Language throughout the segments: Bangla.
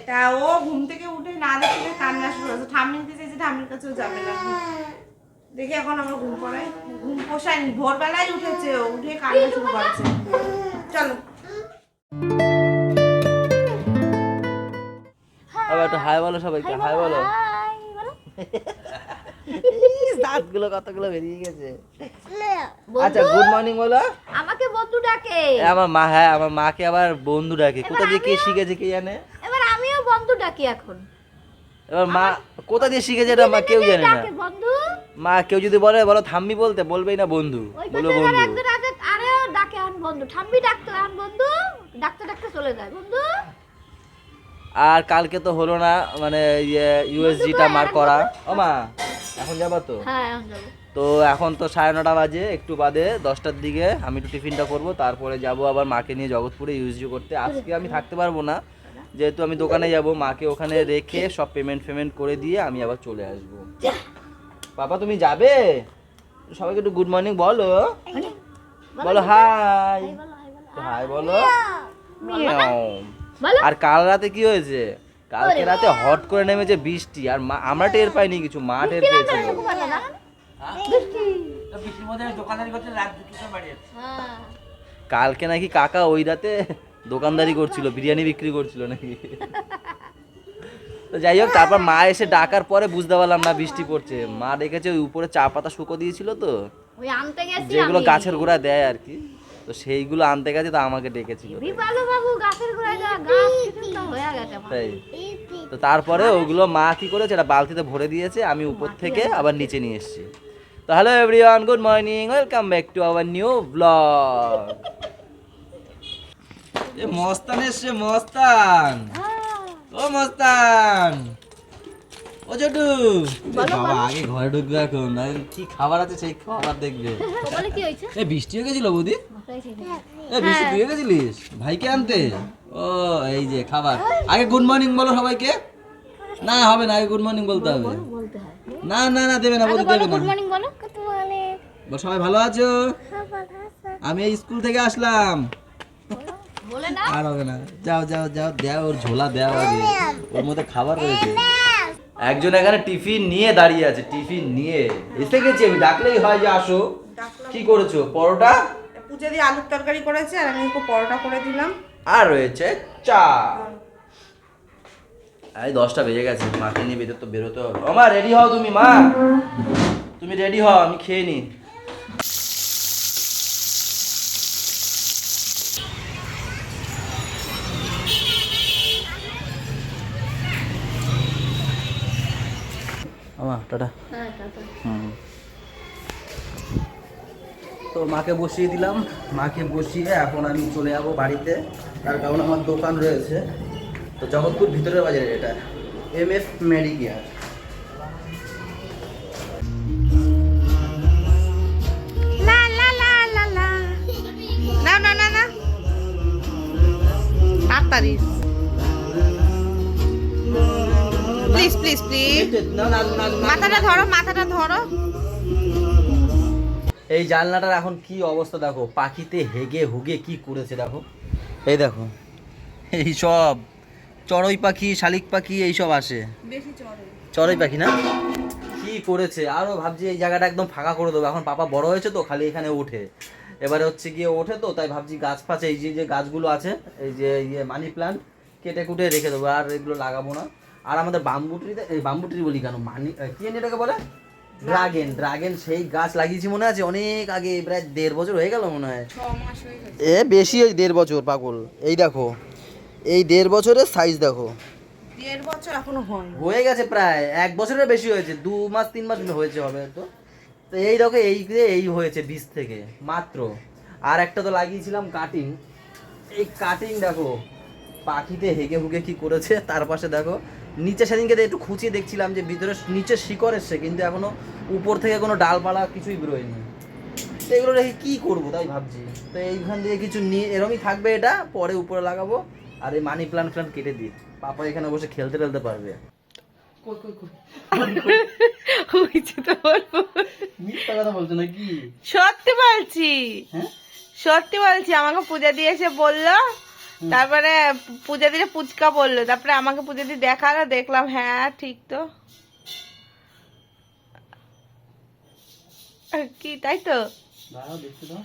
তা ও ঘুম থেকে উঠে না দেখে কান্না শুরু হয়েছে। ঠাম্মি দিতে যে ঠাম্মির কাছেও যাবে না। দেখি এখন আমার ঘুম পড়ায়, ঘুম পোষায়নি, ভোরবেলায় উঠেছে, ও উঠে কান্না শুরু করেছে। চলো আবার একটু হাই বলো সবাইকে, হাই বলো। দাঁতগুলো কতগুলো বেরিয়ে গেছে। আচ্ছা গুড মর্নিং বলো। আমাকে বন্ধু ডাকে। আমার মা, হ্যাঁ আমার মাকে আবার বন্ধু ডাকে। কোথা দিয়ে কে শিখেছে কে জানে। এবার আমিও বন্ধু ডাকি এখন। এবার মা কোথা দিয়ে শিখেছে এটা মা কেউ জানে না। বন্ধু মা কেউ যদি বলে বলো থাম্মি বলতে, বলবেই না বন্ধু, বলো বন্ধু। একজন আছে আরে ডাকে আন বন্ধু, ঠাম্মি ডাকতো আন বন্ধু, ডাকতে ডাকতে চলে যায় বন্ধু। আর কালকে তো হলো না, মানে ইউএসজিটা মার করা। ও মা এখন যাবা তো? হ্যাঁ এখন যাব। তো এখন তো 9:30 বাজে, একটু বাদে 10টার দিকে আমি একটু টিফিনটা করব, তারপরে যাব আবার মাকে নিয়ে জগৎপুরে ইউএসজি করতে। আজকে আমি থাকতে পারবো না, যেহেতু আমি দোকানে যাব, মাকে ওখানে রেখে সব পেমেন্ট করে দিয়ে আমি আবার চলে আসবো। পাপা তুমি যাবে? সবাইকে একটু গুড মর্নিং বলো, বলো হাই, হাই বলো। আর কাল রাতে কি হয়েছে? কালকে রাতে হট করে নেমেছে বৃষ্টি, আর আমরা টের পাইনি কিছু, মা টের পেয়েছিল। কালকে নাকি কাকা ওই রাতে দোকানদারি করছিল, বিরিয়ানি বিক্রি করছিল নাকি। তো যাই হোক, তারপর মা এসে ডাকার পরে বুঝতে পারলাম না বৃষ্টি পড়ছে। মা ডেকেছে, ওই উপরে চা পাতা শুকো দিয়েছিল তো, ওই আনতে গেছি যেগুলো গাছের গোড়ায় দেয় আর কি, তো সেইগুলো আনতে গেছে, তো আমাকে ডেকেছিল। বিপালু বাবু গাছের গোড়ায় যা গাছ কিছু তো হয়ে গেছে আমার। তাই তো তারপরে ওগুলো মা কি করেছে, এটা বালতিতে ভরে দিয়েছে, আমি উপর থেকে আবার নিচে নিয়ে এসেছি। তো hello everyone, good morning, welcome back to our new blog. এ মস্তান এসছে, মস্তান, ও মস্তান, ও ছোটু। বাবা আগে ঘরে ঢুকবে, এখন কি খাবার আছে সেই খাবার দেখবে। বলে কি হয়েছে? এ বৃষ্টি হয়ে গেছিল বৌদি? এ বৃষ্টি তুই গেছিলিস ভাইকে আনতে? ও এই যে খাবার। আগে গুড মর্নিং বলো সবাইকে। না হবে না, আগে গুড মর্নিং বলতে হবে। বলতে হয়। না না না, দেবে না বৌদি, দেবে না। গুড মর্নিং বলো। Good morning. বল সবাই ভালো আছো? আমি এই স্কুল থেকে আসলাম। বলে না। আর হবে না, যাও যাও যাও, দাও ওর ঝোলা, দাও আগে, ওর মধ্যে খাবার রয়েছে। একজন এখানে টিফিন নিয়ে দাঁড়িয়ে আছে, টিফিন নিয়ে এসে গেছি আমি, ডাকলেই হয় যে আসো। কি করেছো? পরোটা, পূজা দিয়ে আলুর তরকারি করেছে, আর আমি একটু পরোটা করে দিলাম, আর রয়েছে চা। এই 10টা বেজে গেছে, মাকে নিয়ে বেরোতে বেরোতে হবে। ও মা রেডি হও তুমি, মা তুমি রেডি হও, আমি খেয়ে নি। আমা টাটা। হ্যাঁ টাটা। তো মাকে বসিয়ে দিলাম, মাকে বসিয়ে এখন আমি চলে যাবো বাড়িতে, তার কারণ আমার দোকান রয়েছে তো জগৎপুর ভিতরের বাজারে, এটা MF মেডিকেয়ার। লা লা লা লা লা, না না না না, তাড়াতাড়ি প্লিজ প্লিজ প্লিজ, মাথাটা ধরো, মাথাটা ধরো। এই জানলাটার এখন কি অবস্থা দেখো, পাখিতে হেগে হুগে কি করেছে দেখো। এই দেখো, এই সব চড়ুই পাখি, শালিক পাখি এইসব আসে, চড়ুই পাখি না, কি করেছে। আরো ভাবছি এই জায়গাটা একদম ফাঁকা করে দেবো, এখন পাপা বড় হয়েছে তো খালি এখানে ওঠে, এবারে হচ্ছে গিয়ে ওঠে তো, তাই ভাবছি গাছ ফাছ এই যে গাছগুলো আছে, এই যে মানি প্লান্ট কেটে কুটে রেখে দেবো, আর এগুলো লাগাবো না। আর আমাদের বাম্বু ট্রিতে, এই বাম্বু ট্রি বলি কেন, মানি কি এটাকে বলে, ড্রাগন, সেই গাছ লাগিয়েছি মনে আছে অনেক আগে, প্রায় 1.5 বছর হয়ে গেল মনে হয়, এ বেশি, ওই 1.5 বছর পাগল। এই দেখো, এই 1.5 বছরের সাইজ দেখো, 1.5 বছর এখনো হয়ে গেছে, প্রায় 1 বছরের বেশি হয়েছে, 2 মাস 3 মাস হয়েছে হবে তো। তো এই দেখো, এই হয়েছে বীজ থেকে মাত্র। আর একটা তো লাগিয়েছিলাম কাটিং, এই কাটিং দেখো পাখিতে হেগে হুগে কি করেছে। তার পাশে দেখো নিচে, সেদিনকে একটু খুঁচিয়ে দেখছিলাম যে ভিতরে নিচে শিকড় এসছে, কিন্তু এখনো উপর থেকে কোনো ডালপালা কিছুই বেরোয়নি। তো এগুলো রেখে কী করবো তাই ভাবছি। তো এইখান দিয়ে কিছু নিয়ে এরকমই থাকবে, এটা পরে উপরে লাগাবো। আর এই মানি প্লান্ট কেটে দিই, পাপা এখানে বসে খেলতে পারবে। মিথ্যা কথা বলছো নাকি? সত্যি বলছি, হ্যাঁ সত্যি বলছি, আমাকে পূজা দিয়ে এসে বললো তারপরে পূজা দিলে পুচকা বললো, তারপরে আমাকে পূজা দি দেখালো, দেখলাম হ্যাঁ ঠিক তো কি, তাই তো। দাঁড়াও দেখতে দাও।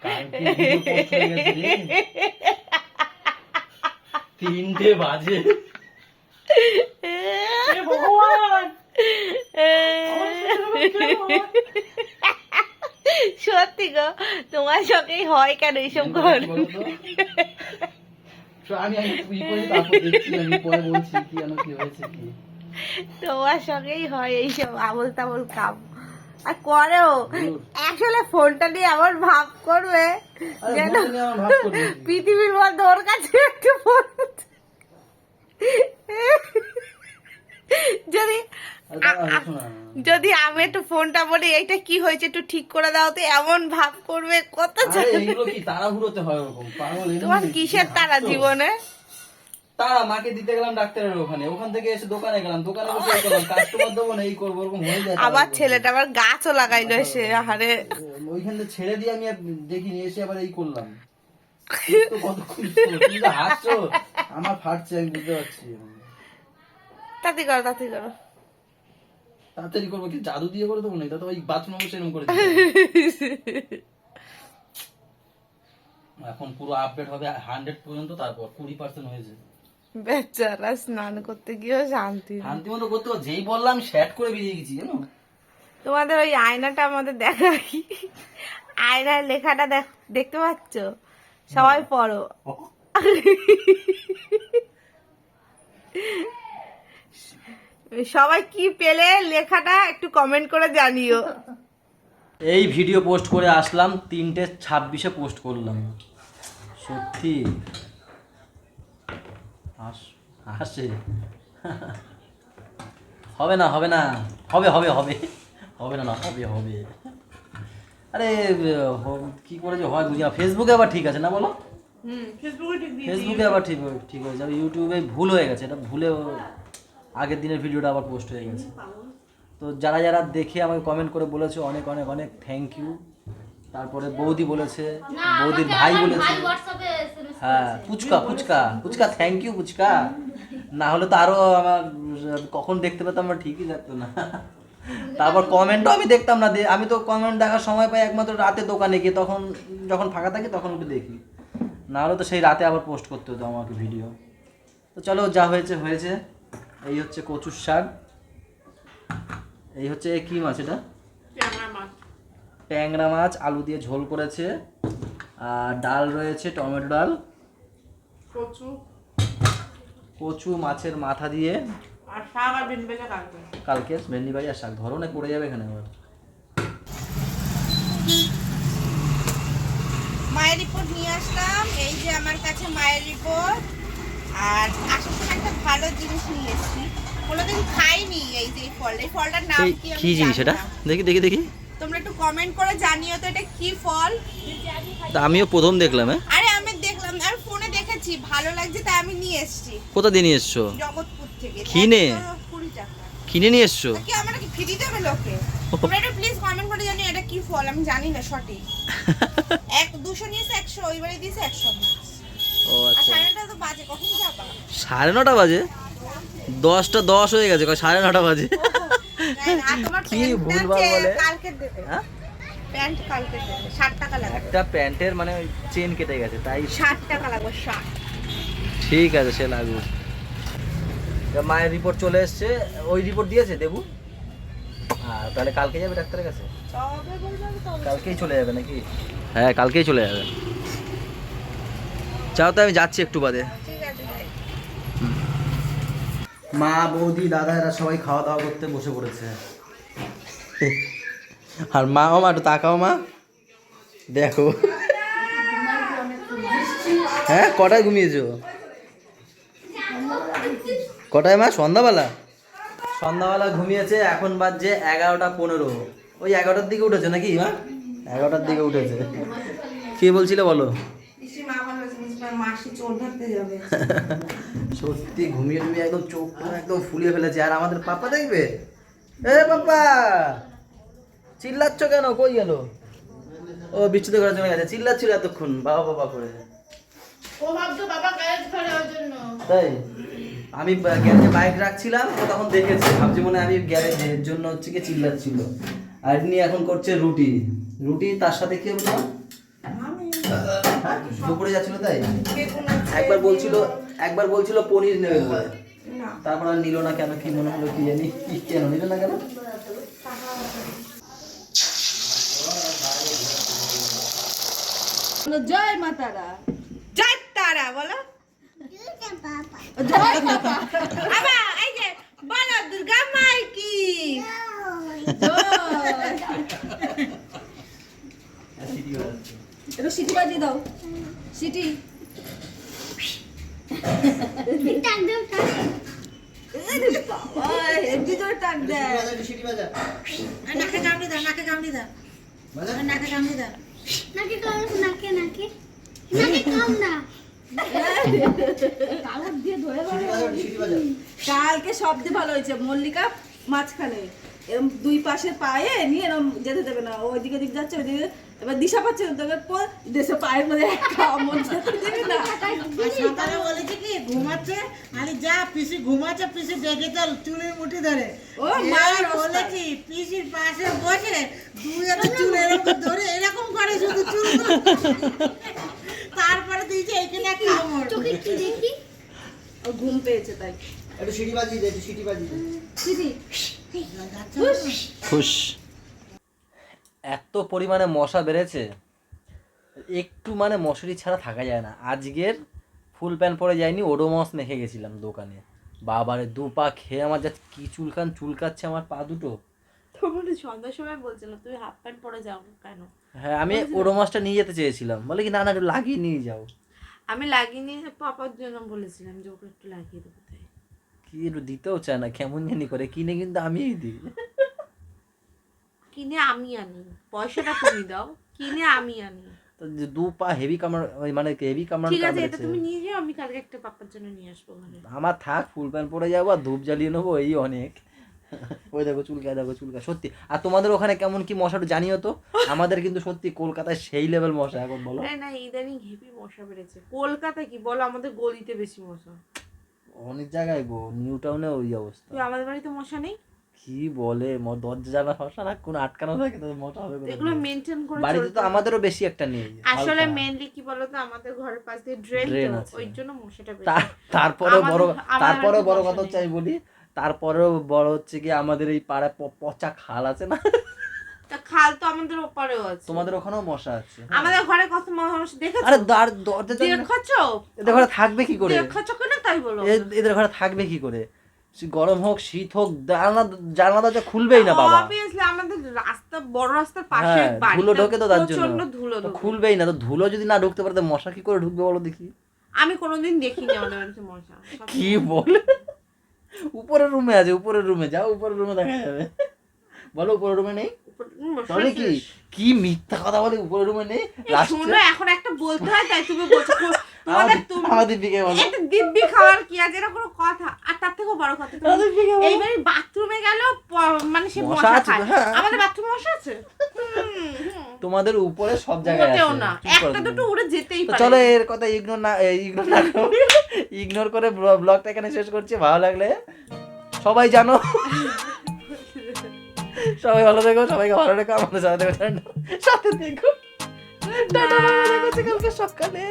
কালকে video post হয়ে গেছে রে। 3টে বাজে। হে ভগবান, সত্যি গো, তোমার সঙ্গেই হয় কেন এইসব ঘটনা? আমি তারপর দেখছি, আমি পরে বলছি কি জানো কি হয়েছে কি। তোমার সঙ্গেই হয় এইসব আবল তাবল কাম। আর করেও আসলে ফোনটা নিয়ে এমন ভাব করবে যেন পৃথিবীর মধ্যে ওর কাছে একটু ফোন আছে। যদি আমি একটু ফোনটা বলি এইটা কি হয়েছে একটু ঠিক করে দাও, তো এমন ভাব করবে কত। এইগুলো কি তাড়াহুড়োতে হয় ওরকম পাগল। তোমার কিসের তারা জীবনে? তারা মাকে দিতে গেলাম ডাক্তারের ওখানে, ওখান থেকে এসে দোকানে গেলাম, দোকানে বসে এই করলাম, কাস্টমার দেবো না, এই করবো, ওরকম হয়ে যায়। আবার ছেলেটা আবার গাছও লাগাইলো এসে, আরে ওইখান থেকে ছেড়ে দিয়ে আমি আর দেখিনি, এসে আবার এই করলাম। তো কতক্ষণ তুমি তো হাসছো, আমার ফাটছে, আমি বুঝতে পারছি। তাড়াতাড়ি করো, তাড়াতাড়ি করো। তাড়াতাড়ি করবো কি, জাদু দিয়ে করে দেবো না, এটা তো ওই বাথরুম অবশ্যই এরকম করে দিবো। এখন পুরো আপডেট হবে 100 পর্যন্ত, তারপর 20% হয়েছে। বেচারা স্নান করতে গিয়েও শান্তি নেই। শান্তি মতো করতে, যেই বললাম শ্যাট করে বেরিয়ে গেছি জানো। তোমাদের ওই আয়নাটা আমাদের দেখাই, আয়নার লেখাটা দেখতে পাচ্ছ? সবাই পড়ো। সবাই কি পেলে লেখাটা একটু কমেন্ট করে জানিও। এই ভিডিও পোস্ট করে আসলাম, 3:26 পোস্ট করলাম। সত্যি হাসে। হবে না, হবে না, হবে হবে হবে হবে না, না হবে হবে। আরে কি করে যে হয় বুঝি না। ফেসবুকে আবার ঠিক আছে না বলো? ফেসবুকে আবার ঠিক হয়ে যাবে। ইউটিউবে ভুল হয়ে গেছে, এটা ভুলে আগের দিনের ভিডিওটা আবার পোস্ট হয়ে গেছে। তো যারা যারা দেখে আমাকে কমেন্ট করে বলেছে, অনেক অনেক অনেক থ্যাংক ইউ। তারপরে বৌদি বলেছে, বৌদির ভাই বলেছে, হ্যাঁ পুচকা পুচকা পুচকা থ্যাংক ইউ পুচকা, না হলে তো আরো আমার কখন দেখতে পেতাম না, ঠিকই লাগতো না। তারপর কমেন্টও আমি দেখতাম না, আমি তো কমেন্ট দেখার সময় পাই একমাত্র রাতে দোকানে গিয়ে, তখন যখন ফাঁকা থাকি তখন একটু দেখি, না হলে তো সেই রাতে আবার পোস্ট করতে হতো আমাকে ভিডিও। তো চলো, যা হয়েছে হয়েছে। এই হচ্ছে কচুর শাক, এই হচ্ছে কি মাছ, এটা ট্যাংরা মাছ, আলু দিয়ে ঝোল করেছে, আর ডাল রয়েছে, টমেটো ডাল, কচু মাছের মাথা দিয়ে, আর শাক আর ভেন্ডি ভাজা কালকে ভেন্ডি ভাজা আর শাক। ধরো না পড়ে যাবে এখানে আবার। মায়ের রিপোর্ট নিয়ে আসলাম, এই যে আমার কাছে মায়ের রিপোর্ট। আর আসার সময় একটা ভালো জিনিস নিয়ে এসেছি, কোনোদিন খাইনি। এই যে এই ফল, এই ফলটার নাম কি জিনিস এটা? দেখি দেখি দেখি, তোমরা একটু কমেন্ট করে জানিও তো এটা কি ফল। আমিও প্রথম দেখলাম। আরে আমি দেখলাম, আর ফোনে দেখেছি, ভালো লাগছে তাই আমি নিয়ে এসেছি। কোথা দিয়ে নিয়ে এসছো? জগৎপুর থেকে। কিনে? 20 টাকা কিনে নিয়ে এসছো? কি আমরা কি ফ্রি দেবে লোকে? তোমরা একটু প্লিজ কমেন্ট করে জানিও এটা কি ফল, আমি জানি না সঠিক। 200 নিয়েছে, 100 ওইবারে দিয়েছে 100 নিয়েছে। ও আচ্ছা, 9:30 তো বাজে, কখন যাবা? 9:30 বাজে? 10টা 10 হয়ে গেছে, 9:30 বাজে। কি ভুলভাল বলে। কালকে দেবে, হ্যাঁ প্যান্ট কালকে দেবে, 60 টাকা লাগবে একটা প্যান্টের, মানে চেন কেটে গেছে তাই 60 টাকা লাগবে। 60 ঠিক আছে, সে লাগবে। মায়ের রিপোর্ট চলে এসছে, ওই রিপোর্ট দিয়েছে দেবু। তাহলে কালকে যাবে ডাক্তারের কাছে? কালকেই চলে যাবে নাকি? হ্যাঁ কালকেই চলে যাবে। চাও তো আমি যাচ্ছি একটু বাদে। মা বৌদি দাদা এরা সবাই খাওয়া দাওয়া করতে বসে পড়েছে। আর মা একটু তাকাও মা, দেখো। হ্যাঁ কটায় ঘুমিয়েছো? কটায় মা? সন্ধ্যাবেলা? সন্ধ্যাবেলা ঘুমিয়েছে, এখন বাজছে 11:15। ওই 11টার দিকে উঠেছে নাকি মা? 11টার দিকে উঠেছে। কি বলছিলে বলো? সত্যি ঘুমিয়ে ঘুমিয়ে একদম চোখ একদম ফুলিয়ে ফেলেছে। আর আমাদের পাপা দেখবে, এ পাপা চিল্লাচ্ছ কেন? কই গেল? ও বিচ্ছুত করার জন্য গেছে, চিল্লাচ্ছিল এতক্ষণ বাবা বাবা করে। ও ভাবতো বাবা গ্যারেজ করে ওর জন্য। তাই আমি গ্যারেজে বাইক রাখছিলাম, ও তখন দেখেছে, ভাবছি মনে হয় আমি গ্যারেজের জন্য হচ্ছে কি চিল্লাচ্ছিল। আর এমনি এখন করছে রুটি, রুটি তার সাথে কি হলো? দুপুরে যাচ্ছিল তাই একবার বলছিল পনির নেবে বলে, তারপর আর নিল না কেন, কি মনে হলো কি জানি, কি কেন নিল না কেন? জয় মা তারা। জয় তারা বলো। জয় বাবা। আবা এই যে বলো দুর্গা মাই কি। একটু সিটি বাজিয়ে দাও, সিটি। হেভি জোরে টাক দেয়। নাকে কামড়ি দাও, নাকে কামড়ি দাও, নাকে কামড়ি দাও। নাকি কাম নাকি নাকি নাকি কাম না কাগজ দিয়ে ধরে কালকে সবচেয়ে ভালো হয়েছে, মল্লিকা মাঝখানে এরকম দুই পাশে পায়ে নিয়ে এরকম যেতে দেবে না, ওইদিকে দিক যাচ্ছে ওইদিকে, এবার দিশা পাচ্ছে না, তবে দেশে পায়ের মধ্যে একটা অমন যেতে দেবে না। সকালে বলেছে কি ঘুমাচ্ছে, আরে যা পিসি ঘুমাচ্ছে, পিসি ডেকে চল, চুলের মুঠি ধরে। ও এই মায়ের আমি বলেছি পিসির পাশে বসে দুই হাতে চুল এরকম ধরে এরকম করে শুধু চুল তারপরে দিয়েছে এখানে কামড়। চোখে কি দেখি ও ঘুম পেয়েছে তাই। একটু সিটি বাজিয়ে দে, একটু সিটি বাজিয়ে দে। সিটি খুশ। এত পরিমাণে মশা বেড়েছে, একটু মানে মশারি ছাড়া থাকা যায় না। আজকের ফুল প্যান্ট পরে যায়নি, ওডোমস মেখে গেছিলাম দোকানে। বাবারে দু পা খেয়ে আমার যা কি চুলকাচ্ছে আমার পা দুটো। তোমার সন্ধ্যার সময় বলছিল তুমি হাফ প্যান্ট পরে যাও কেন? হ্যাঁ আমি ওডোমসটা নিয়ে যেতে চেয়েছিলাম, বলে কি না না একটু লাগিয়ে নিয়ে যাও। আমি লাগিয়ে নিয়ে পাপার জন্য বলেছিলাম যে ওকে একটু লাগিয়ে দেবো, তাই কি একটু দিতেও চায় না, কেমন জানি করে, কিনে কিন্তু আমিই দিই। কিনে আমি আনি, পয়সাটা তুমি দাও, কিনে আমি আনি। তো যে দু পা হেভি কামড়, মানে হেভি কামড়। ঠিক আছে, এটা তুমি নিয়ে যাও, আমি কালকে একটা পাপার জন্য নিয়ে আসবো ঘরে। আমার থাক, ফুল প্যান্ট পরে যাবো আর ধূপ জ্বালিয়ে নেবো, এই অনেক। ওই দেখো চুলকা, দেখো চুলকা সত্যি। আর তোমাদের ওখানে কেমন কি মশাটা জানিও তো। আমাদের কিন্তু সত্যি কলকাতায় সেই লেভেল মশা এখন, বলো। না ইদানিং হেভি মশা বেড়েছে। কলকাতা কি বলো, আমাদের গলিতে বেশি মশা। অনেক জায়গায় গো, নিউ টাউনে ওই অবস্থা। তুই আমাদের বাড়িতে মশা নেই? কি বলে, দরজা জানা মশা না কোন আটকানো থাকে, তো মশা হবে কোথায়? এগুলো মেনটেন করে বাড়িতে চলতে তো হবে। আমাদেরও বেশি একটা নেই আসলে হালকা। মেইনলি কি বলতো, আমাদের ঘরের পাশ দিয়ে ড্রেন Drain তো, আছে। ওই জন্য মশাটা বেশি। তারপরেও বড় আমাদের বাড়িতে বড় মশা কথা নেই। হচ্ছে আমি বলি, তারপরেও বড় হচ্ছে কি আমাদের এই পাড়ায় পচা খাল আছে না, তা খাল তো আমাদের ওপারেও আছে। তোমাদের ওখানেও মশা আছে। আমাদের ঘরে কত মশা দেখেছো? আরে দরজা দেখেছো? এদের ঘরে থাকবে কি করে? দেখেছো কেন তাই বলো? এদের ঘরে থাকবে কি করে? গরম হোক শীত হোক, জানলা দরজা খুলবেই না বাবা। অবভিয়াসলি আমাদের রাস্তা, বড় রাস্তার পাশে হ্যাঁ, বাড়ি, ধুলো ঢোকে তো তার জন্য। প্রচন্ড ধুলো তো ঢোকে। খুলবেই না, তো ধুলো যদি না ঢুকতে পারে তো মশা কি করে ঢুকবে বলো দেখি? আমি কোনোদিন দেখিনি আমাদের বাড়িতে মশা। কি বলে? উপরের রুমে আছে, উপরের রুমে যাও, উপরের রুমে দেখা যাবে। বলো উপরের রুমে নেই? তাহলে কি কি মিথ্যা কথা বলে, উপরের রুমে নেই? শোনো, এখন একটা বলতে হয় তাই তুমি বলছো। আমাদের দিকে বলো। একটা দিব্যি খাওয়ার কি আছে, এটা কোনো কথা? আর তার থেকেও বড় কথা, এইবারে বাথরুমে গেল মানে সে মশা মশা আছে, খায়। হ্যাঁ। আমাদের বাথরুমে মশা আছে? তোমাদের উপরে সব জায়গায় মোটেও আছে, না, চুপ করো একটা তুমি। দুটো উড়ে যেতেই তো পারে। চলো এর কথা ইগনোর করে ব্লগটা এখানে শেষ করছি। ভালো লাগলে সবাই জানো, সবাই ভালো থেকো, সবাইকে ভালো রেখো, আমাদের সাথে দেখো, টাটা, কালকে সকালে।